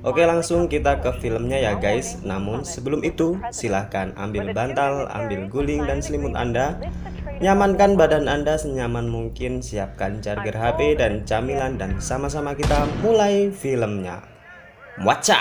Oke, langsung kita ke filmnya ya guys. Namun sebelum itu, silahkan ambil bantal, ambil guling dan selimut Anda. Nyamankan badan Anda senyaman mungkin, siapkan charger HP dan camilan, dan sama-sama kita mulai filmnya. Waca!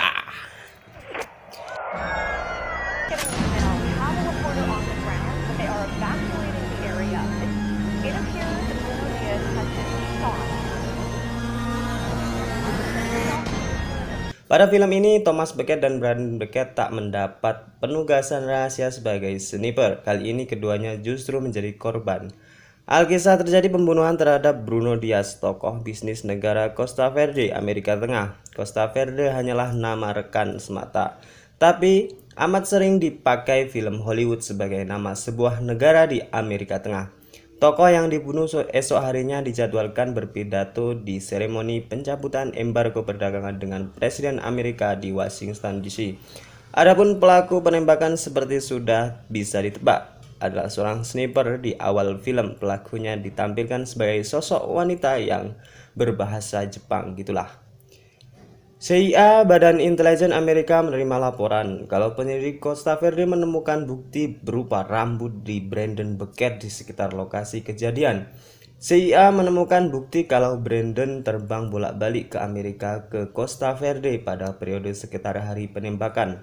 Pada film ini, Thomas Becket dan Brandon Becket tak mendapat penugasan rahasia sebagai sniper. Kali ini keduanya justru menjadi korban. Alkisah terjadi pembunuhan terhadap Bruno Diaz, tokoh bisnis negara Costa Verde, Amerika Tengah. Costa Verde hanyalah nama rekan semata, tapi amat sering dipakai film Hollywood sebagai nama sebuah negara di Amerika Tengah. Tokoh yang dibunuh esok harinya dijadwalkan berpidato di seremoni pencabutan embargo perdagangan dengan Presiden Amerika di Washington DC. Adapun pelaku penembakan seperti sudah bisa ditebak, adalah seorang sniper. Di awal film, pelakunya ditampilkan sebagai sosok wanita yang berbahasa Jepang gitulah. CIA, Badan Intelijen Amerika, menerima laporan kalau penyelidik Costa Verde menemukan bukti berupa rambut di Brandon Becket di sekitar lokasi kejadian. CIA menemukan bukti kalau Brandon terbang bolak-balik ke Amerika ke Costa Verde pada periode sekitar hari penembakan.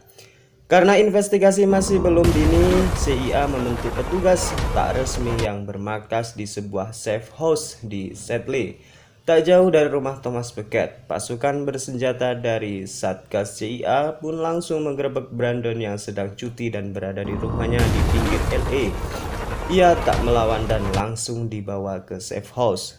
Karena investigasi masih belum dini, CIA membentuk petugas tak resmi yang bermarkas di sebuah safe house di Seattle, tak jauh dari rumah Thomas Becket. Pasukan bersenjata dari Satgas CIA pun langsung menggerebek Brandon yang sedang cuti dan berada di rumahnya di pinggir LA. Ia tak melawan dan langsung dibawa ke safe house.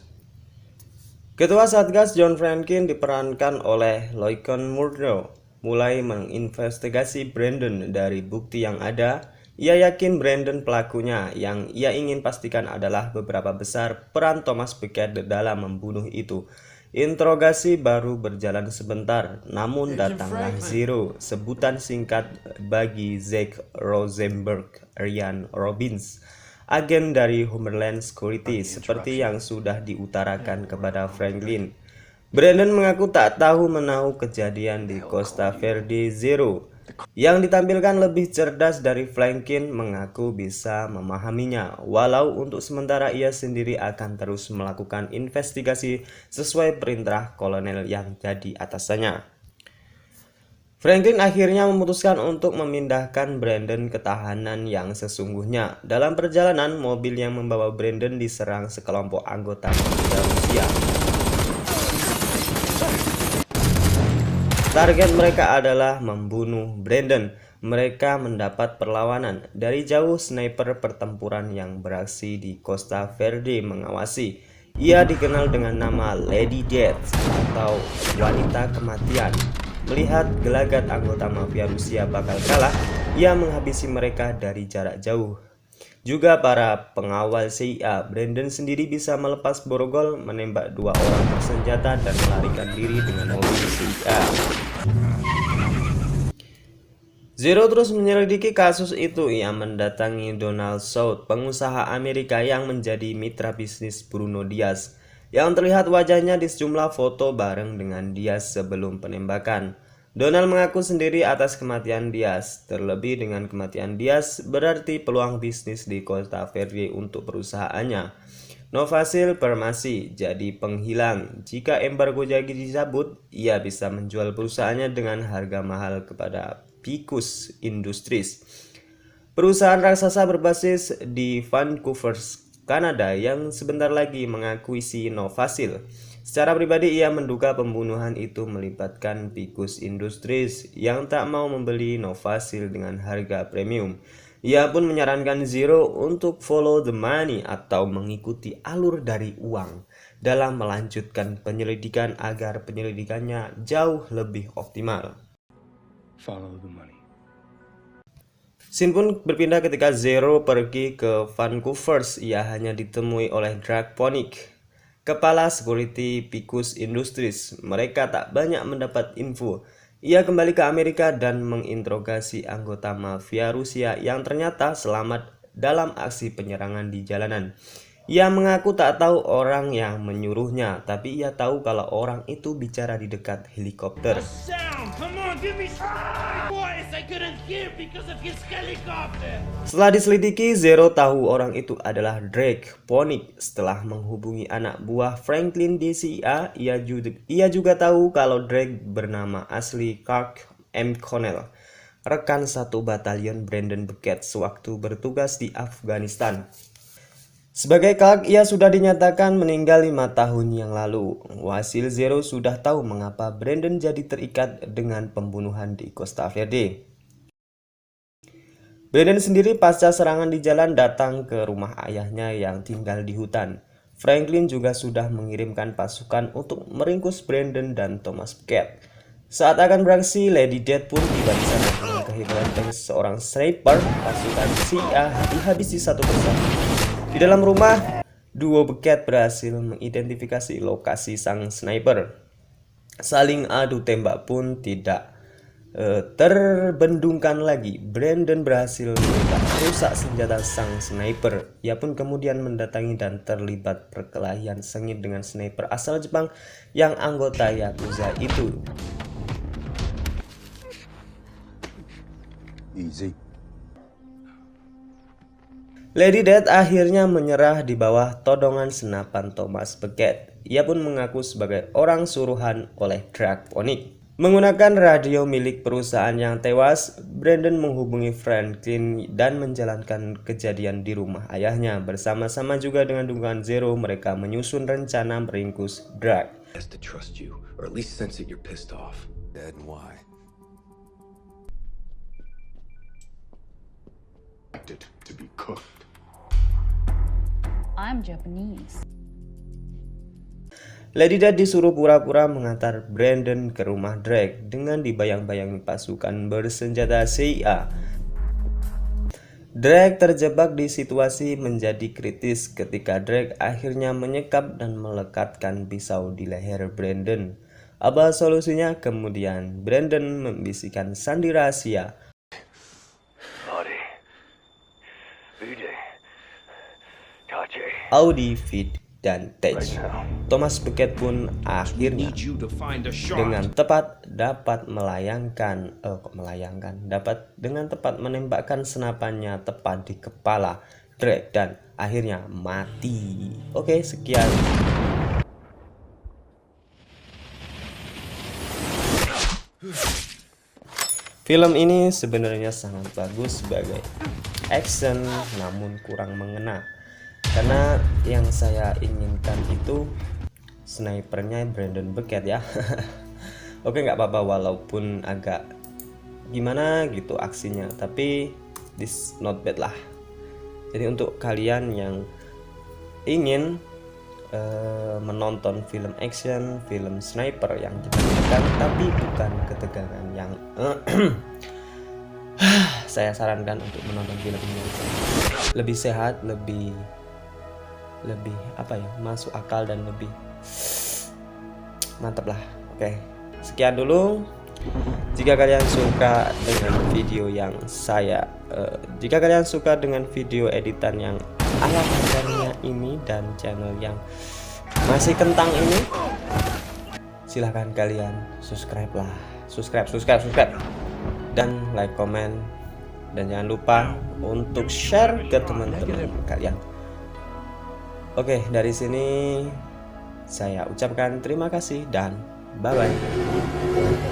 Ketua Satgas John Franklin diperankan oleh Loicon Murdo mulai menginvestigasi Brandon. Dari bukti yang ada, ia yakin Brandon pelakunya. Yang ia ingin pastikan adalah beberapa besar peran Thomas Becket dalam membunuh itu. Interogasi baru berjalan sebentar, namun datanglah Zero, sebutan singkat bagi Zack Rosenberg, Ryan Robbins, agen dari Homeland Security, seperti yang sudah diutarakan kepada Franklin. Brandon mengaku tak tahu menahu kejadian di Costa Verde. Zero, yang ditampilkan lebih cerdas dari Franklin, mengaku bisa memahaminya, walau untuk sementara ia sendiri akan terus melakukan investigasi sesuai perintah kolonel yang jadi atasannya. Franklin akhirnya memutuskan untuk memindahkan Brandon ke tahanan yang sesungguhnya. Dalam perjalanan, mobil yang membawa Brandon diserang sekelompok anggota mafia Rusia. Target mereka adalah membunuh Brandon. Mereka mendapat perlawanan. Dari jauh, sniper pertempuran yang beraksi di Costa Verde mengawasi. Ia dikenal dengan nama Lady Death atau wanita kematian. Melihat gelagat anggota mafia Rusia bakal kalah, ia menghabisi mereka dari jarak jauh. Juga para pengawal CIA, Brandon sendiri bisa melepas borgol, menembak dua orang bersenjata dan melarikan diri dengan mobil CIA. Zero terus menyelidiki kasus itu. Ia mendatangi Donald South, pengusaha Amerika yang menjadi mitra bisnis Bruno Diaz, yang terlihat wajahnya di sejumlah foto bareng dengan Diaz sebelum penembakan. Donald mengaku sendiri atas kematian Diaz. Terlebih dengan kematian Diaz, berarti peluang bisnis di Costa Verde untuk perusahaannya, Novasil Farmasi, jadi penghilang. Jika embargo jadi dicabut, ia bisa menjual perusahaannya dengan harga mahal kepada Picus Industries, perusahaan raksasa berbasis di Vancouver, Kanada, yang sebentar lagi mengakuisisi Novasil. Secara pribadi, ia menduga pembunuhan itu melibatkan Picus Industries yang tak mau membeli Novasil dengan harga premium. Ia pun menyarankan Zero untuk follow the money atau mengikuti alur dari uang dalam melanjutkan penyelidikan agar penyelidikannya jauh lebih optimal. Follow the money. Scene pun berpindah ketika Zero pergi ke Vancouver. Ia hanya ditemui oleh Drag Ponick, kepala security Picus Industries. Mereka tak banyak mendapat info. Ia kembali ke Amerika dan menginterogasi anggota mafia Rusia yang ternyata selamat dalam aksi penyerangan di jalanan. Ia mengaku tak tahu orang yang menyuruhnya, tapi ia tahu kalau orang itu bicara di dekat helikopter. Setelah diselidiki, Zero tahu orang itu adalah Drake Ponick. Setelah menghubungi anak buah Franklin di CIA, ia juga tahu kalau Drake bernama asli Clark M. Connell, rekan satu batalion Brandon Beckett sewaktu bertugas di Afghanistan. Sebagai Clark, ia sudah dinyatakan meninggal 5 tahun yang lalu. Wasil Zero sudah tahu mengapa Brandon jadi terikat dengan pembunuhan di Costa Verde. Brandon sendiri pasca serangan di jalan datang ke rumah ayahnya yang tinggal di hutan. Franklin juga sudah mengirimkan pasukan untuk meringkus Brandon dan Thomas Beckett. Saat akan beraksi, Lady Death pun tiba di sana dengan kehadiran dari seorang sniper. Pasukan CIA dihabisi satu persatu. Di dalam rumah, duo Beckett berhasil mengidentifikasi lokasi sang sniper. Saling adu tembak pun tidak terbendungkan lagi. Brandon berhasil merusak senjata sang sniper. Ia pun kemudian mendatangi dan terlibat perkelahian sengit dengan sniper asal Jepang yang anggota Yakuza itu. Easy. Lady Death akhirnya menyerah di bawah todongan senapan Thomas Beckett. Ia pun mengaku sebagai orang suruhan oleh Drake Ponick. Menggunakan radio milik perusahaan yang tewas, Brandon menghubungi Franklin dan menjalankan kejadian di rumah ayahnya. Bersama-sama juga dengan dukungan Zero, mereka menyusun rencana meringkus Drake. Has to trust you, or at least sense that you're pissed off. And why? To be cooked. I'm Japanese. Lady Death disuruh pura-pura mengantar Brandon ke rumah Drake dengan dibayang-bayangi pasukan bersenjata CIA. Drake terjebak di situasi menjadi kritis ketika Drake akhirnya menyekap dan melekatkan pisau di leher Brandon. Apa solusinya? Kemudian Brandon membisikkan sandi rahasia. Audi, Fit, dan Tej. Thomas Beckett pun akhirnya dengan tepat dapat menembakkan senapannya tepat di kepala Drake dan akhirnya mati. Oke, sekian. Film ini sebenarnya sangat bagus sebagai action, namun kurang mengena. Karena yang saya inginkan itu snipernya Brandon Beckett ya. Oke, nggak apa-apa walaupun agak gimana gitu aksinya, tapi this not bad lah. Jadi untuk kalian yang ingin menonton film action, film sniper yang ditekankan tapi bukan ketegangan yang saya sarankan untuk menonton film ini. Lebih sehat, lebih apa ya, masuk akal dan lebih mantap lah. Oke, sekian dulu. Jika kalian suka dengan video yang jika kalian suka dengan video editan yang ala kadarnya ini dan channel yang masih kentang ini, silahkan kalian subscribe dan like, comment, dan jangan lupa untuk share ke teman-teman kalian. Oke, dari sini saya ucapkan terima kasih dan bye-bye.